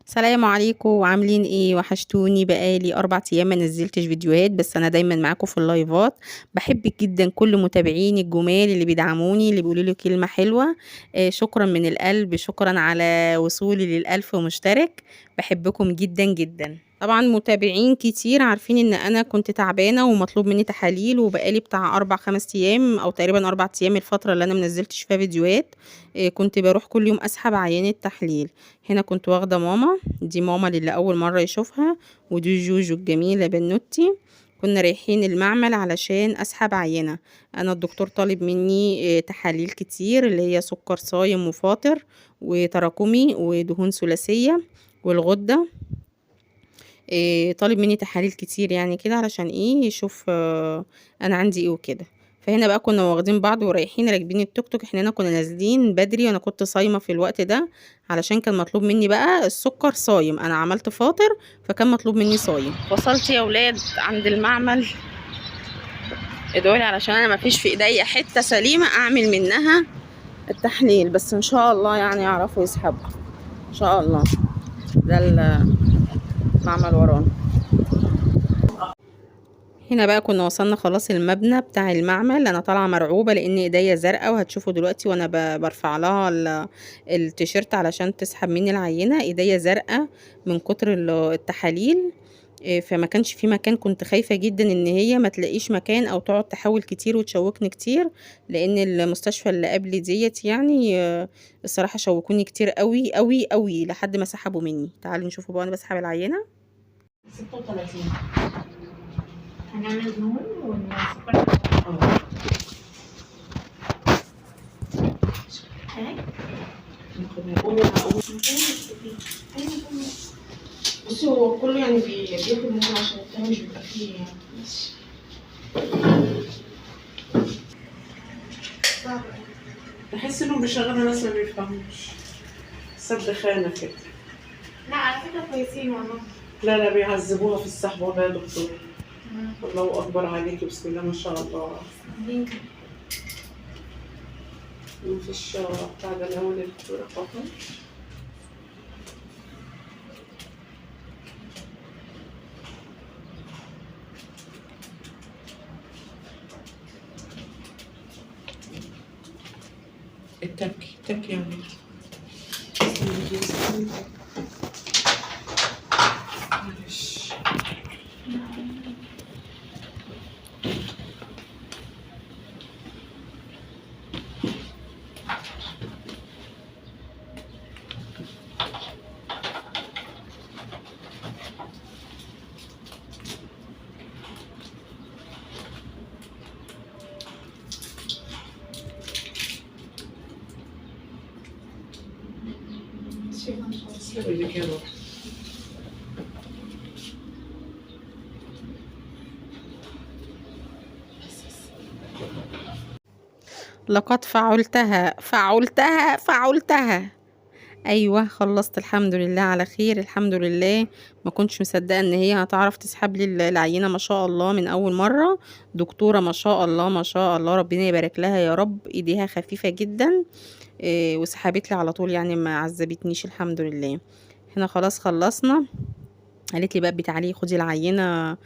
السلام عليكم، عاملين ايه؟ وحشتوني، بقالي 4 ايام ما نزلتش فيديوهات، بس انا دايما معاكم في اللايفات. بحب جدا كل متابعيني الجمال اللي بيدعموني، اللي بيقولوا لي كلمه حلوه. شكرا من القلب، شكرا على وصولي لل1000 مشترك. بحبكم جدا جدا. طبعا متابعين كتير عارفين ان انا كنت تعبانه ومطلوب مني تحاليل، وبقالي بتاع 4-5 ايام او تقريبا 4 ايام الفتره اللي انا منزلتش فيها فيديوهات. كنت بروح كل يوم اسحب عينه تحليل. هنا كنت واخده ماما، دي ماما اللي اول مره يشوفها، ودي جوجو الجميله بنوتي. كنا رايحين المعمل علشان اسحب عينه. انا الدكتور طالب مني تحاليل كتير، اللي هي سكر صايم وفاطر وتراكمي ودهون ثلاثيه والغده. طالب مني تحاليل كتير يعني كده، علشان ايه؟ يشوف انا عندي ايه وكده. فهنا بقى كنا واخدين بعض ورايحين راكبين التوك توك. احنا هنا كنا نازلين بدري وانا كنت صايمه في الوقت ده، علشان كان مطلوب مني بقى السكر صايم. انا عملت فاطر فكان مطلوب مني صايم. وصلت يا ولاد عند المعمل، ادعولي علشان انا مفيش في ايديا حته سليمه اعمل منها التحليل، بس ان شاء الله يعني يعرفوا يسحبوا ان شاء الله. ده المعمل ورانا. هنا بقى كنا وصلنا خلاص المبنى بتاع المعمل. انا طالعه مرعوبه لان ايديا زرقاء، وهتشوفوا دلوقتي وانا برفع لها التيشيرت علشان تسحب مني العينه. ايديا زرقاء من كتر التحاليل. فما كانش في مكان، كنت خايفه جدا ان هي ما تلاقيش مكان او تقعد تحاول كتير وتشوكني كتير، لان المستشفى اللي قبل ديت يعني الصراحه شوكوني كتير قوي قوي قوي لحد ما سحبوا مني. تعالوا نشوفوا بقى انا بسحب العينه. 36 هنعمل دهون والسكر. بصي هو كله يعني بياخد منه عشان التاني مش بيبقى فيه بحس انهم بيشغلوا ناس ما بيفهموش، سد خانه كده. لا على فكرة كويسين والله. لا بيعذبوها في السحب والله يا دكتور. الله اكبر عليكي، بسم الله ما شاء الله. مفيش بتاع ده الاول الدكتوره فاطمه. التبكي يا منير. معلش. بدك يا روح. لقد فعلتها. ايوه خلصت الحمد لله على خير، الحمد لله. ما كنتش مصدقه ان هي هتعرف تسحب لي العينه، ما شاء الله من اول مره. دكتوره ما شاء الله ما شاء الله، ربنا يبارك لها يا رب. ايديها خفيفه جدا. وسحبت لي على طول يعني، ما عذبتنيش الحمد لله. هنا خلاص خلصنا. قالت لي بقى تعالي خدي العينه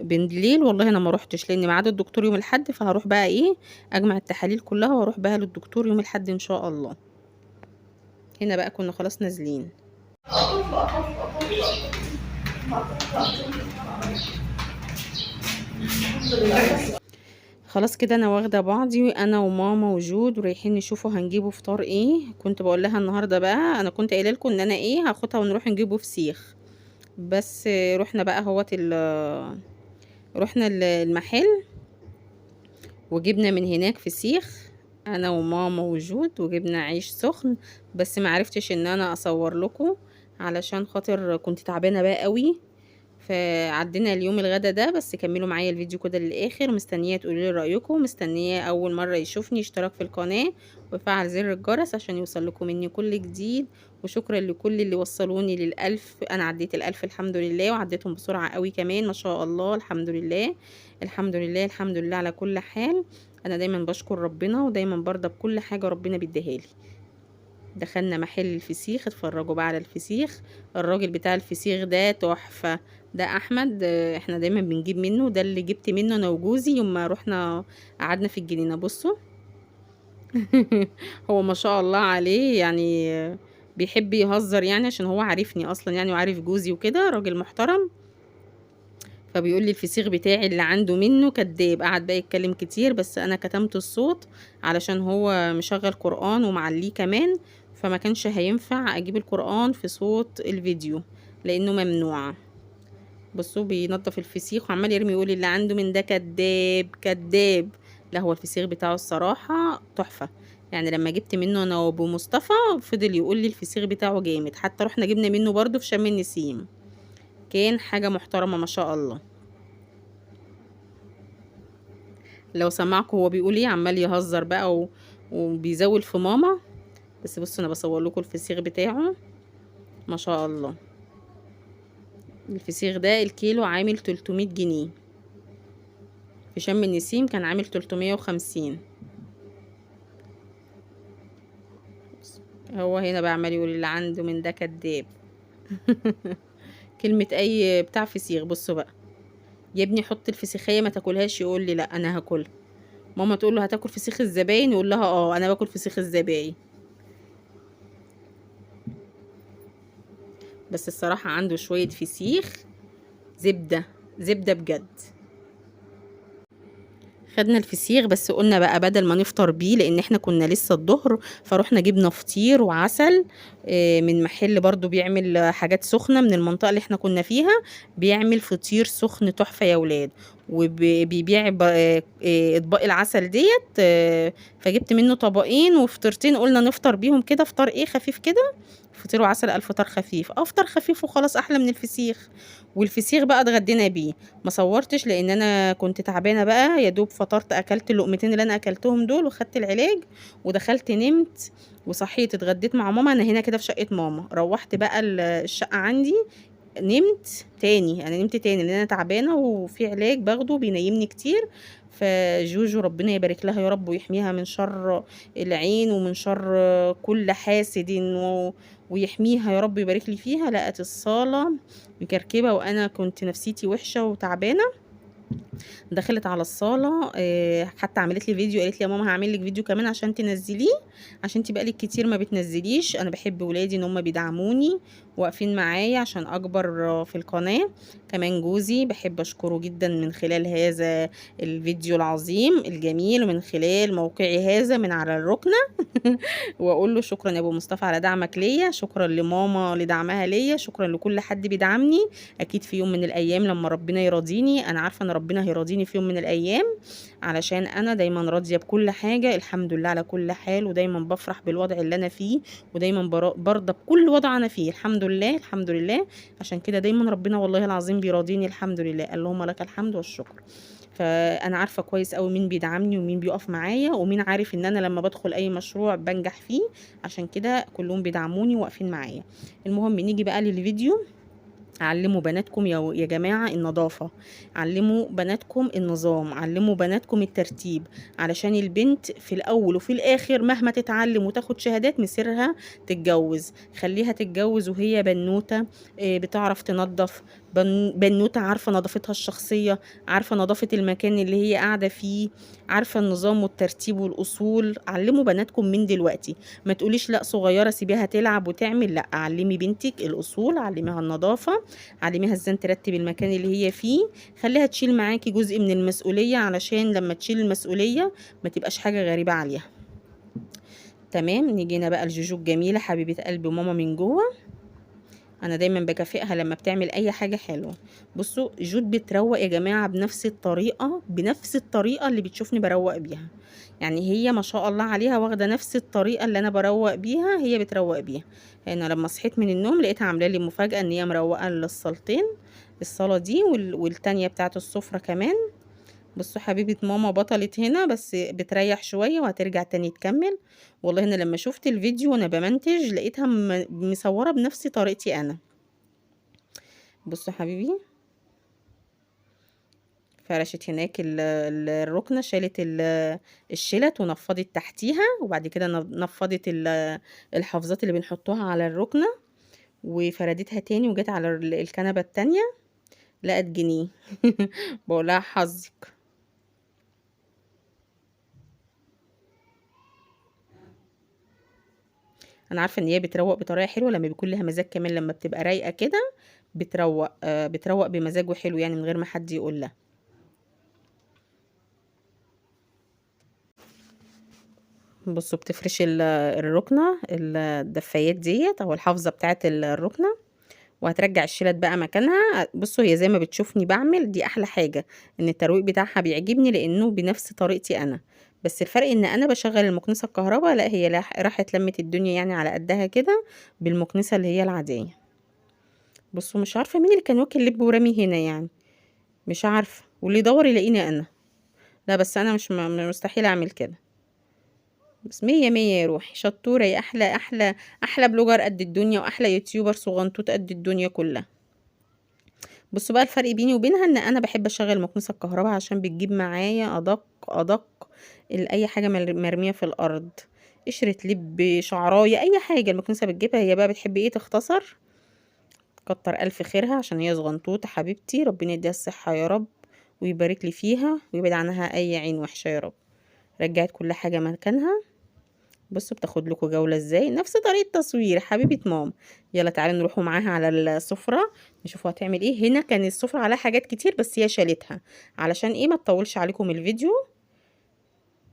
بالليل. والله انا ما روحتش لان ميعاد الدكتور يوم الاحد، فهروح بقى ايه اجمع التحاليل كلها واروح بها للدكتور يوم الاحد ان شاء الله. هنا بقى كنا خلاص نازلين. خلاص كده انا واخده بعضي انا وماما وجود، ورايحين نشوفوا هنجيبوا فطار ايه. كنت بقول لها النهارده بقى، انا كنت قايله لكم ان انا ايه هاخدها ونروح نجيبوا فسيخ، بس رحنا بقى رحنا المحل وجبنا من هناك فسيخ انا وماما وجود، وجبنا عيش سخن. بس ما عرفتش ان انا اصور لكم علشان خاطر كنت تعبانه بقى قوي، فعدينا اليوم الغدا ده، بس كملوا معايا الفيديو كده للاخر. مستنيه تقولوا لي رايكم، مستنيه اول مره يشوفني يشترك في القناه ويفعل زر الجرس عشان يوصل لكم مني كل جديد. وشكرا لكل اللي وصلوني للألف. انا عديت الألف الحمد لله، وعديتهم بسرعه قوي كمان ما شاء الله. الحمد لله الحمد لله الحمد لله على كل حال. انا دايما بشكر ربنا ودايما برضى بكل حاجه ربنا بيديها لي. دخلنا محل الفسيخ، اتفرجوا بقى على الفسيخ. الراجل بتاع الفسيخ ده تحفة. ده احمد، احنا دايما بنجيب منه. ده اللي جبت منه انا وجوزي يوم ما رحنا قعدنا في الجنينة. بصوا هو ما شاء الله عليه يعني، بيحب يهزر يعني عشان هو عارفني اصلا يعني وعارف جوزي وكده، راجل محترم. فبيقول لي الفسيخ بتاعي اللي عنده منه كداب. قعد بقى يتكلم كتير بس انا كتمت الصوت علشان هو مشغل قرآن ومعليه كمان، فما كانش هينفع اجيب القرآن في صوت الفيديو لانه ممنوع. بصوا بينضف الفسيخ وعمال يرمي يقول اللي عنده من ده كداب كداب. لا هو الفسيخ بتاعه الصراحة تحفة يعني. لما جبت منه انا وابو مصطفى فضل يقول لي الفسيخ بتاعه جامد. حتى رحنا جبنا منه برضو في شم النسيم، كان حاجة محترمة ما شاء الله. لو سمعكم هو بيقول ايه، عمال يهزر بقى وبيزول في ماما. بس بصوا انا بصور لكم الفسيخ بتاعه ما شاء الله. الفسيخ ده الكيلو عامل 300 جنيه، في شم النسيم كان عامل 350. هو هنا بقى عمال يقول اللي عنده من ده كداب كلمة اي بتاع فسيخ. بصوا بقى يا ابني حط الفسيخية ما تاكلهاش، يقول لي لا انا هاكلها. ماما تقول له هتاكل فسيخ الزباين، يقول لها اه انا باكل فسيخ الزباين. بس الصراحة عنده شوية فسيخ زبدة زبدة بجد. خدنا الفسيخ بس قلنا بقى بدل ما نفطر بيه، لان احنا كنا لسه الظهر، فروحنا جبنا فطير وعسل من محل برضو بيعمل حاجات سخنة من المنطقة اللي احنا كنا فيها. بيعمل فطير سخن تحفة يا ولاد، وبيبيع اطباق العسل ديت. فجبت منه طبقين وفطرتين، قلنا نفطر بيهم كده فطار ايه خفيف كده. فطير وعسل الف فطار خفيف، افطر خفيف وخلاص احلى من الفسيخ. والفسيخ بقى اتغدينا بيه. ما صورتش لان انا كنت تعبانه بقى، يا دوب فطرت اكلت اللقمتين اللي انا اكلتهم دول وخدت العلاج ودخلت نمت وصحيت اتغديت مع ماما. انا هنا كده في شقه ماما، روحت بقى الشقه عندي نمت تاني. انا نمت تاني لان انا تعبانه وفي علاج باخده بينيمني كتير. فجوجو ربنا يبارك لها يا رب ويحميها من شر العين ومن شر كل حاسد ويحميها يا رب يبارك لي فيها. لقت الصاله مكركبه وانا كنت نفسيتي وحشه وتعبانه. دخلت على الصاله حتى عملت لي فيديو، قالت لي يا ماما هعمل لك فيديو كمان عشان تنزليه، عشان انت بقالك كتير ما بتنزليش. انا بحب ولادي ان هم بيدعموني واقفين معايا عشان اكبر في القناه. كمان جوزي بحب اشكره جدا من خلال هذا الفيديو العظيم الجميل ومن خلال موقعي هذا من على الركنه واقول له شكرا يا ابو مصطفى على دعمك ليا، شكرا لماما لدعمها ليا، شكرا لكل حد بيدعمني. اكيد في يوم من الايام لما ربنا يراضيني، انا عارفه ان ربنا هيراضيني في يوم من الايام، علشان انا دايما راضيه بكل حاجه الحمد لله على كل حال، ودايما بفرح بالوضع اللي انا فيه، ودايما برضى بكل وضع انا فيه الحمد لله الحمد لله. عشان كده دايما ربنا والله العظيم بيراضيني الحمد لله. اللهم لك الحمد والشكر. فانا عارفه كويس قوي مين بيدعمني ومين بيقف معايا ومين عارف ان انا لما بدخل اي مشروع بنجح فيه. عشان كده كلهم بيدعموني واقفين معايا. المهم نيجي بقى للفيديو. علموا بناتكم يا جماعة النظافة، علموا بناتكم النظام، علموا بناتكم الترتيب، علشان البنت في الأول وفي الآخر مهما تتعلم وتاخد شهادات مصيرها تتجوز. خليها تتجوز وهي بنوتة بتعرف تنظف، بنوتة عارفة نظافتها الشخصية، عارفة نظافة المكان اللي هي قاعدة فيه، عارفة النظام والترتيب والأصول. علموا بناتكم من دلوقتي. ما تقوليش لا صغيرة سيبيها تلعب وتعمل، لا علمي بنتك الأصول، علميها النظافة، علميها ازاي ترتب المكان اللي هي فيه. خليها تشيل معاكي جزء من المسؤولية علشان لما تشيل المسؤولية ما تبقاش حاجة غريبة عليها. تمام. نيجينا بقى الجوجو الجميلة حبيبة قلب ماما من جوه. انا دايما بكافئها لما بتعمل اي حاجه حلوه. بصوا جود بتروق يا جماعه بنفس الطريقه اللي بتشوفني بروق بيها. يعني هي ما شاء الله عليها واخده نفس الطريقه اللي انا بروق بيها هي بتروق بيها. انا لما صحيت من النوم لقيتها عامله لي مفاجاه ان هي مروقه الصلتين الصاله دي والتانية بتاعه السفره كمان. بصوا حبيبه ماما بطلت هنا بس بتريح شويه وهترجع تاني تكمل. والله انا لما شفت الفيديو وانا بمنتج لقيتها مصوره بنفس طريقتي انا. بصوا حبيبي فرشت هناك الركنة، شالت الشلت ونفضت تحتيها، وبعد كده نفضت الحافظات اللي بنحطوها على الركنة، وفردتها تاني وجت على الكنبة التانية لقت جنيه. بقولها حظك. انا عارفه ان هي بتروق بطريقه حلوه لما بيكون لها مزاج، كمان لما بتبقى رايقه كده بتروق بتروق بمزاجه حلو يعني من غير ما حد يقول لها. بصوا بتفرش الركنة الدفايات ديت او الحافظة بتاعت الركنة، وهترجع الشلت بقى مكانها. بصوا هي زي ما بتشوفني بعمل، دي احلى حاجة ان الترويق بتاعها بيعجبني لانه بنفس طريقتي انا. بس الفرق ان انا بشغل المكنسة الكهرباء، لا هي راحت لمت الدنيا يعني على قدها كده بالمكنسة اللي هي العادية. بصوا مش عارفة مين اللي كان واكل لب ورامي هنا يعني، مش عارفة، واللي يدور يلاقيني انا. لا بس انا مش مستحيل اعمل كده. بس مية مية يا روحي، شطورة يا أحلى أحلى أحلى بلوجر قد الدنيا، وأحلى يوتيوبر صغنطوط قد الدنيا كلها. بصوا بقى الفرق بيني وبينها ان انا بحب اشغل مكنسة الكهرباء عشان بتجيب معايا ادق اي حاجة مرمية في الارض، قشرة لب شعراية اي حاجة المكنسة بتجيبها. هي بقى بتحب ايه تختصر، كتر الف خيرها عشان هي صغنطوطة حبيبتي، ربنا يديها الصحة يا رب ويبارك لي فيها ويبعد عنها اي عين وحشة يا رب. رجعت كل حاجة مكانها. بصوا بتاخد لكم جولة ازاي، نفس طريقة تصوير حبيبة ماما. يلا تعالوا نروحوا معاها على السفرة نشوفوا هتعمل ايه. هنا كان السفرة عليها حاجات كتير بس هي شالتها علشان ايه ما تطولش عليكم الفيديو.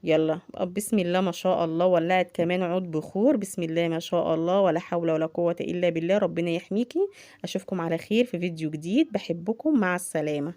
يلا بسم الله ما شاء الله، ولعت كمان عود بخور، بسم الله ما شاء الله، ولا حول ولا قوة الا بالله. ربنا يحميكي. اشوفكم على خير في فيديو جديد، بحبكم، مع السلامة.